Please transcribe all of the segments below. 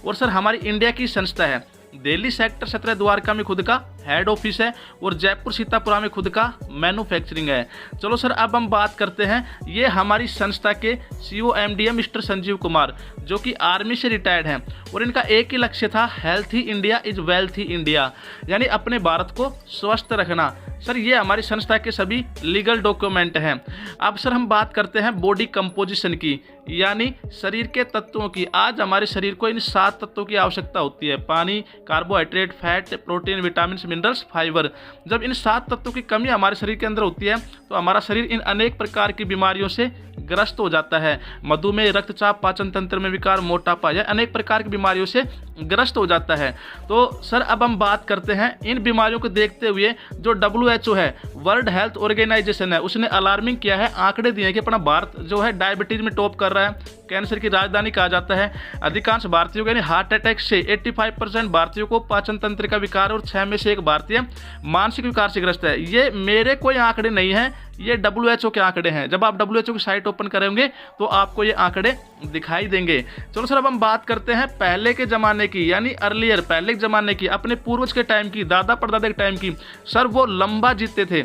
और सर हमारी इंडिया की संस्था है। दिल्ली सेक्टर 17 द्वारका में खुद का हेड ऑफिस है और जयपुर सीतापुरा में खुद का मैन्युफैक्चरिंग है। चलो सर अब हम बात करते हैं, ये हमारी संस्था के CEO MD mister Sanjeev Kumar, जो कि आर्मी से रिटायर्ड हैं और इनका एक ही लक्ष्य था, healthy India is wealthy India, यानी अपने भारत को स्वस्थ रखना। सर ये हमारी संस्था के सभी लीगल डॉक्यूमेंट हैं। अब सर हम बात करते हैं बॉडी कंपोजिशन की, यानी शरीर के तत्वों की। आज हमारे शरीर को इन 7 तत्वों की आवश्यकता होती है, पानी, carbohydrate, fat, protein, vitamin, minerals, fibre. जब इन 7 तत्वों की कमी हमारे शरीर के अंदर होती है तो हमारा शरीर इन अनेक प्रकार की बीमारियों से ग्रस्त हो जाता है। मधुमेह, रक्तचाप, पाचन तंत्र में विकार, मोटापा, या अनेक प्रकार की बीमारियों से ग्रस्त हो जाता है। तो सर अब हम बात करते हैं इन बीमारियों को देखते हुए जो WHO है, वर्ल्ड हेल्थ ऑर्गेनाइजेशन है, उसने अलार्मिंग किया है, आंकड़े दिए हैं कि अपना भारत जो है डायबिटीज में टॉप कर रहा है, कैंसर की राजधानी कहा जाता है। अधिकांश भारतीयों को यानी हार्ट अटैक से 85% भारतीयों को पाचन तंत्र का विकार और 6 में से 1 भारतीय मानसिक विकार से ग्रस्त है। ये मेरे कोई आंकड़े नहीं है, ये WHO के आंकड़े हैं। जब आप WHO की साइट ओपन करेंगे तो आपको ये आंकड़े दिखाई देंगे। चलो सर अब हम बात करते हैं पहले के ज़माने की, यानी अर्लियर, पहले के ज़माने की, अपने पूर्वज के टाइम की, दादा परदादा के टाइम की। सर वो लंबा जीते थे,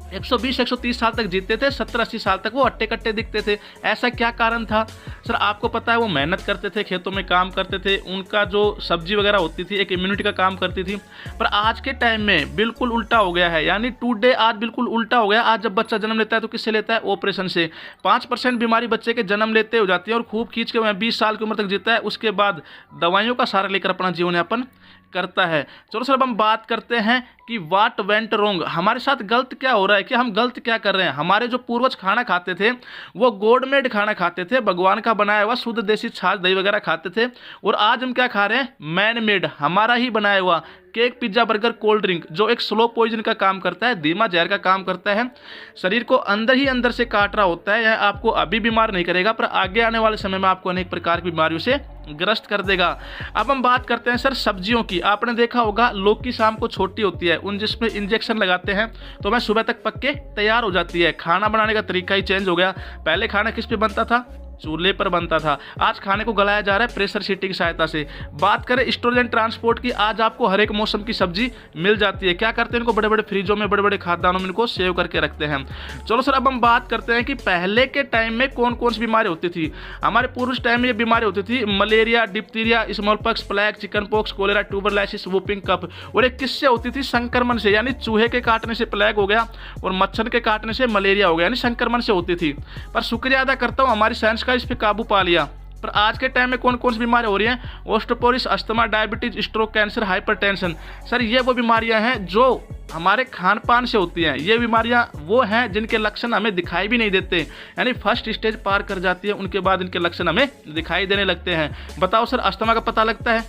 120-130 साल तक जीते थे, 70-80 साल तक वो अट्टे कट्टे दिखते थे। ऐसा क्या कारण था? सर आपको पता है वो मेहनत करते थे, खेतों में काम करते थे, उनका जो सब्जी वगैरह होती थी एक इम्यूनिटी का काम करती थी। पर आज के टाइम में बिल्कुल उल्टा हो गया है, यानी टुडे आज बिल्कुल उल्टा हो गया। आज जब बच्चा जन्म लेता है तो किससे लेता है? ऑपरेशन से। 5% बीमारी बच्चे के जन्म लेते हो जाती है और खूब खींच के 20 साल की उम्र तक जीता है, उसके बाद दवाइयों का सहारा लेकर अपना जीवन यापन करता है। चलो सर अब हम बात करते हैं कि व्हाट वेंट रॉन्ग, हमारे साथ गलत क्या हो रहा है, कि हम गलत क्या कर रहे हैं। हमारे जो पूर्वज खाना खाते थे वो गॉड मेड खाना खाते थे, भगवान का बनाया हुआ शुद्ध देसी छाछ दही वगैरह खाते थे, और आज हम क्या खा रहे हैं? मैन मेड, हमारा ही बनाया हुआ cake, pizza, burger, cold drink, जो एक स्लो पॉइजन का काम करता है, धीमा जहर का काम करता है, शरीर को अंदर ही अंदर से काट रहा होता है। यह आपको अभी बीमार नहीं करेगा पर आगे आने वाले समय में आपको अनेक प्रकार की बीमारियों से ग्रस्त कर देगा। अब हम बात करते हैं सर सब्जियों की। आपने देखा होगा लौकी शाम को छोटी होती है, उन जिसमें इंजेक्शन लगाते हैं तो वह सुबह तक पक के तैयार हो जाती है। खाना बनाने का तरीका ही चेंज हो गया। पहले खाना किस पे बनता था? चूल्हे पर बनता था। आज खाने को गलाया जा रहा है प्रेशर शीटी की सहायता से। बात करें स्टोरेज एंड ट्रांसपोर्ट की, आज आपको हर एक मौसम की सब्जी मिल जाती है। क्या करते हैं? इनको बड़े बड़े फ्रिजों में, बड़े बड़े खाद्यान्नों में इनको सेव करके रखते हैं। चलो सर अब हम बात करते हैं कि पहले के टाइम में कौन कौन सी बीमारी होती थी। हमारे पूर्वज टाइम में ये बीमारी होती थी malaria, diphtheria, smallpox, plague, chicken pox, cholera, tuberculosis, whooping cough. और एक किससे होती थी? संक्रमण से, यानी चूहे के काटने से प्लेग हो गया और मच्छर के काटने से मलेरिया हो गया, यानी संक्रमण से होती थी। पर शुक्रिया अदा करता हूँ हमारी साइंस का इस पर काबू पा लिया। पर आज के टाइम में कौन कौन सी बीमारी हो रही हैं? Osteoporosis, asthma, diabetes, stroke, cancer, hypertension. Sir ये वो बीमारियां हैं जो हमारे खान पान से होती हैं। ये बीमारियां वो हैं जिनके लक्षण हमें दिखाई भी नहीं देते, यानी फर्स्ट स्टेज पार कर जाती है, उनके बाद इनके लक्षण हमें दिखाई देने लगते हैं। बताओ सर, अस्थमा का पता लगता है,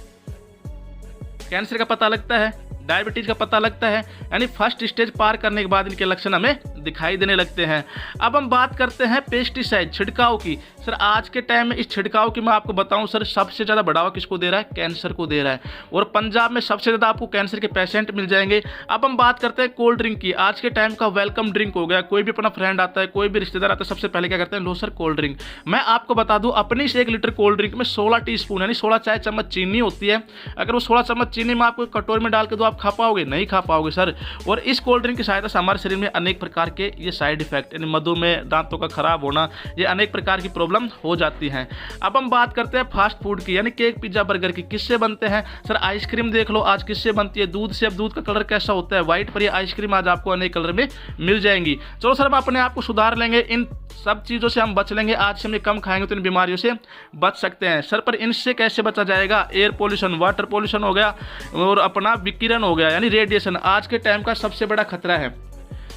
कैंसर का पता लगता है, डायबिटीज का पता लगता है, यानी फर्स्ट स्टेज पार करने के बाद इनके लक्षण हमें दिखाई देने लगते हैं। अब हम बात करते हैं पेस्टिसाइड, छिड़काव की। सर आज के टाइम में इस छिड़काव की मैं आपको बताऊं सर, सबसे ज़्यादा बढ़ावा किसको दे रहा है? कैंसर को दे रहा है, और पंजाब में सबसे ज़्यादा आपको कैंसर के पेशेंट मिल जाएंगे। अब हम बात करते हैं कोल्ड ड्रिंक की। आज के टाइम का वेलकम ड्रिंक हो गया। कोई भी अपना फ्रेंड आता है, कोई भी रिश्तेदार आता है, सबसे पहले क्या करते हैं? लो सर कोल्ड ड्रिंक। मैं आपको बता दूं, अपनी इस 1 लीटर कोल्ड ड्रिंक में 16 टीस्पून यानी 16 चाय चम्मच चीनी होती है। अगर वो 16 चम्मच चीनी में आपको कटोरे में डाल के दो, आप खा पाओगे? नहीं खा पाओगे सर। और इस कोल्ड ड्रिंक की सहायता से हमारे शरीर में अनेक प्रकार के ये साइड इफेक्ट, यानी मधुमेह, दांतों का खराब होना, ये अनेक प्रकार की प्रॉब्लम हो जाती है। अब हम बात करते हैं फास्ट फूड की, यानी केक, पिज्जा, बर्गर की। किससे बनते हैं? सर आइसक्रीम देख लो आज किससे बनती है? दूध से। अब दूध का कलर कैसा होता है? व्हाइट। पर ये आइसक्रीम आज आपको अनेक कलर में मिल जाएंगी। चलो सर हम अपने आप को सुधार लेंगे, इन सब चीज़ों से हम बच लेंगे। आज से हम ये कम खाएंगे तो इन बीमारियों से बच सकते हैं सर। पर इनसे कैसे बचा जाएगा? एयर पोल्यूशन, वाटर पोल्यूशन हो गया, और अपना विकिरण हो गया, यानी रेडिएशन आज के टाइम का सबसे बड़ा खतरा है।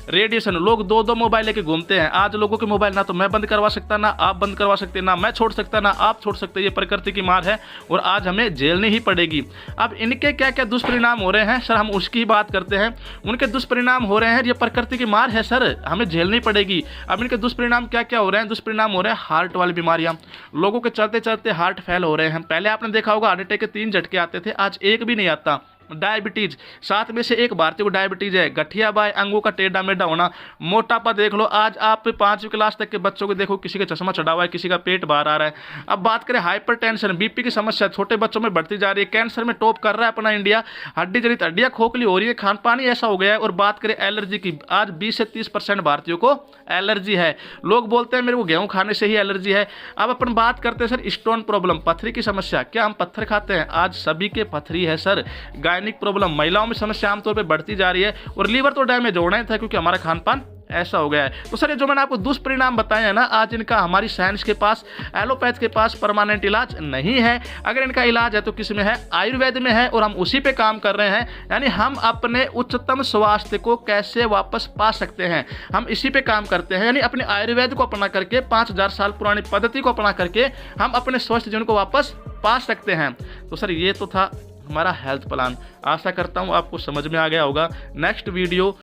रेडिएशन, लोग 2-2 मोबाइल लेके घूमते हैं। आज लोगों के मोबाइल ना तो मैं बंद करवा सकता, ना आप बंद करवा सकते, ना मैं छोड़ सकता, ना आप छोड़ सकते। ये प्रकृति की मार है और आज हमें झेलनी ही पड़ेगी। अब इनके क्या क्या दुष्परिणाम हो रहे हैं सर, हम उसकी ही बात करते हैं। उनके दुष्परिणाम हो रहे हैं, ये प्रकृति की मार है सर, हमें झेलनी पड़ेगी। अब इनके दुष्परिणाम क्या क्या हो रहे हैं? दुष्परिणाम हो रहे हैं हार्ट वाली बीमारियां। लोगों के चलते चलते हार्ट फेल हो रहे हैं। पहले आपने देखा होगा हार्ट अटैक के 3 झटके आते थे, आज एक भी नहीं आता। डायबिटीज, 7 में से 1 भारतीय को डायबिटीज है। गठिया बाय, अंगों का टेढ़ा मेढ़ा होना। मोटापा देख लो, आज आप 5वीं क्लास तक के बच्चों को देखो, किसी का चश्मा चढ़ा हुआ है, किसी का पेट बाहर आ रहा है। अब बात करें हाइपरटेंशन, बीपी की समस्या छोटे बच्चों में बढ़ती जा रही है। कैंसर में टॉप कर रहा है अपना इंडिया। हड्डी जनित हड्डियां खोखली हो रही है, खान पान ही ऐसा हो गया है। और बात करें एलर्जी की, आज 20 से 30% भारतीयों को एलर्जी है। लोग बोलते हैं मेरे को गेहूं खाने से ही एलर्जी है। अब अपन बात करते हैं सर स्टोन प्रॉब्लम, पथरी की समस्या। क्या हम पत्थर खाते हैं? आज सभी के पथरी है सर। गायनिक प्रॉब्लम, महिलाओं में समस्या आमतौर पे बढ़ती जा रही है। और लीवर तो डैमेज होना ही था क्योंकि हमारा खान पान ऐसा हो गया है। तो सर ये जो मैंने आपको दुष्परिणाम बताए हैं ना, आज इनका हमारी साइंस के पास, एलोपैथ के पास परमानेंट इलाज नहीं है। अगर इनका इलाज है तो किस में है? आयुर्वेद में है, और हम उसी पे काम कर रहे हैं। यानी हम अपने उच्चतम स्वास्थ्य को कैसे वापस पा सकते हैं, हम इसी पे काम करते हैं। यानी अपने आयुर्वेद को अपना करके, 5000 साल पुरानी पद्धति को अपना करके हम अपने स्वस्थ जीवन को वापस पा सकते हैं। तो सर ये तो था हमारा हेल्थ प्लान। आशा करता हूँ आपको समझ में आ गया होगा। Next video